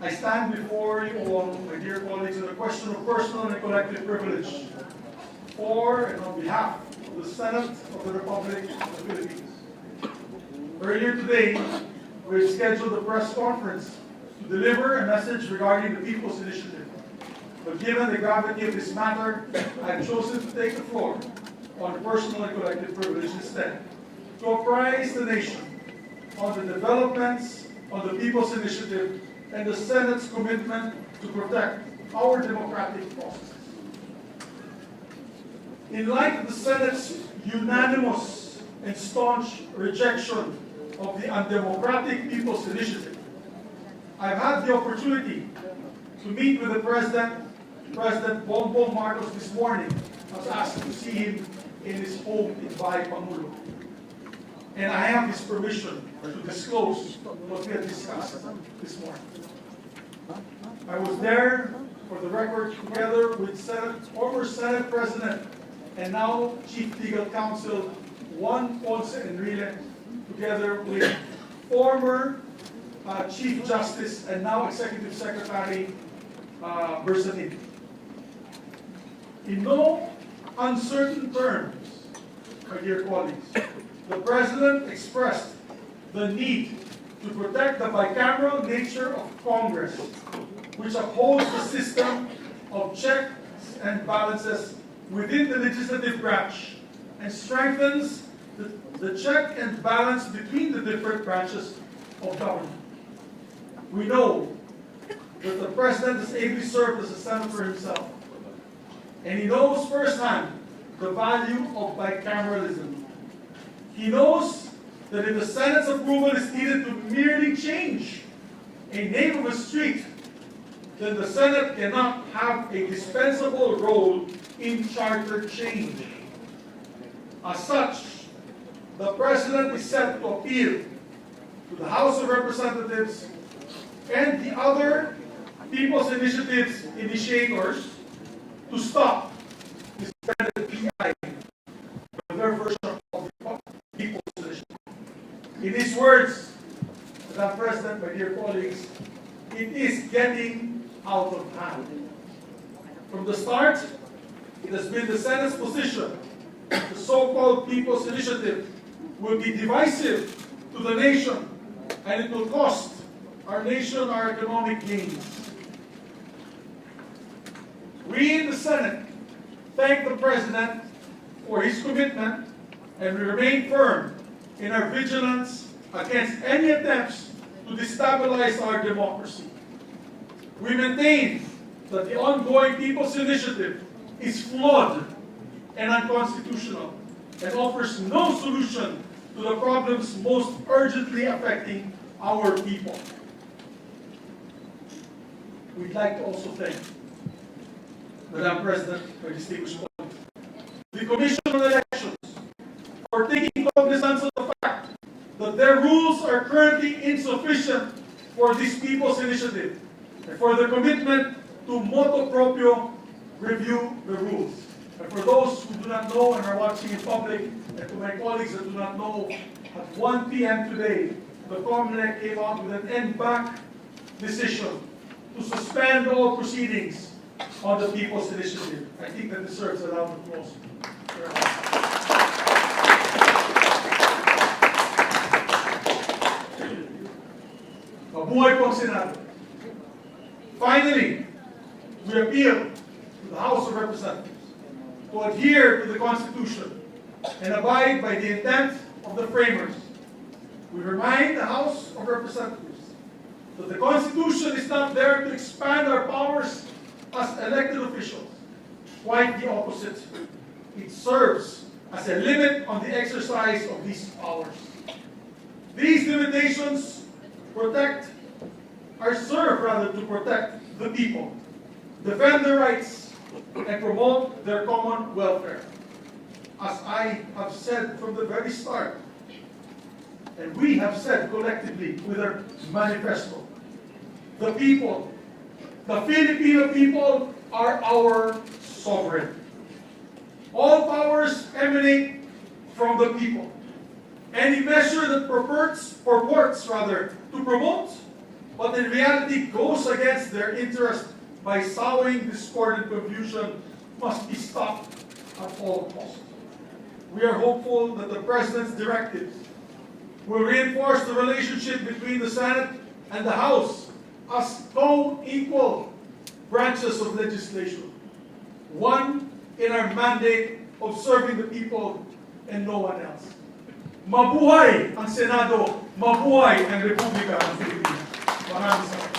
I stand before you all, my dear colleagues, on a question of personal and collective privilege for and on behalf of the Senate of the Republic of the Philippines. Earlier today, we scheduled a press conference to deliver a message regarding the People's Initiative. But given the gravity of this matter, I have chosen to take the floor on personal and collective privilege instead, to apprise the nation on the developments on the People's Initiative and the Senate's commitment to protect our democratic processes. In light of the Senate's unanimous and staunch rejection of the undemocratic People's Initiative, I've had the opportunity to meet with the President Bongbong Marcos this morning. I was asked to see him in his home in Pangulo. And I have his permission to disclose what we have discussed this morning. I was there, for the record, together with former Senate President and now Chief Legal Counsel Juan Ponce Enrile, together with former Chief Justice and now Executive Secretary Bersanin. In no uncertain terms, my dear colleagues, the President expressed the need to protect the bicameral nature of Congress, which upholds the system of checks and balances within the legislative branch and strengthens the check and balance between the different branches of government. We know that the President has ably served as a senator himself, and he knows firsthand the value of bicameralism. He knows that if the Senate's approval is needed to merely change a name of a street, then the Senate cannot have a dispensable role in charter change. As such, the President is set to appeal to the House of Representatives and the other People's Initiatives initiators to stop this PI with their version of the People's Initiative. In these words, Madam President, my dear colleagues, it is getting out of hand. From the start, it has been the Senate's position that the so-called People's Initiative will be divisive to the nation and it will cost our nation our economic gains. We in the Senate thank the President for his commitment, and we remain firm in our vigilance against any attempts to destabilize our democracy. We maintain that the ongoing People's Initiative is flawed and unconstitutional and offers no solution to the problems most urgently affecting our people. We'd like to also thank Madam President, my distinguished colleagues, the Commission on Elections for taking cognizance of the fact that their rules are currently insufficient for this People's Initiative and for their commitment to motu proprio review the rules. And for those who do not know and are watching in public, and to my colleagues that do not know, at 1 p.m. today, the COMELEC came out with an en-banc decision to suspend all proceedings on the People's Initiative. I think that deserves a round of applause. Mabuhay po ang Senado. Finally, we appeal to the House of Representatives to adhere to the Constitution and abide by the intent of the framers. We remind the House of Representatives that the Constitution is not there to expand our powers as elected officials. Quite the opposite. It serves as a limit on the exercise of these powers. These limitations serve to protect the people, defend their rights, and promote their common welfare. As I have said from the very start, and we have said collectively with our manifesto, the people, the Filipino people are our sovereign. All powers emanate from the people. Any measure that purports to promote but in reality goes against their interest by sowing discord and confusion must be stopped at all costs. We are hopeful that the President's directives will reinforce the relationship between the Senate and the House as co-equal branches of legislation. One in our mandate of serving the people and no one else. Mabuhay ang Senado, mabuhay ang Republika ng Pilipinas. Maraming salamat.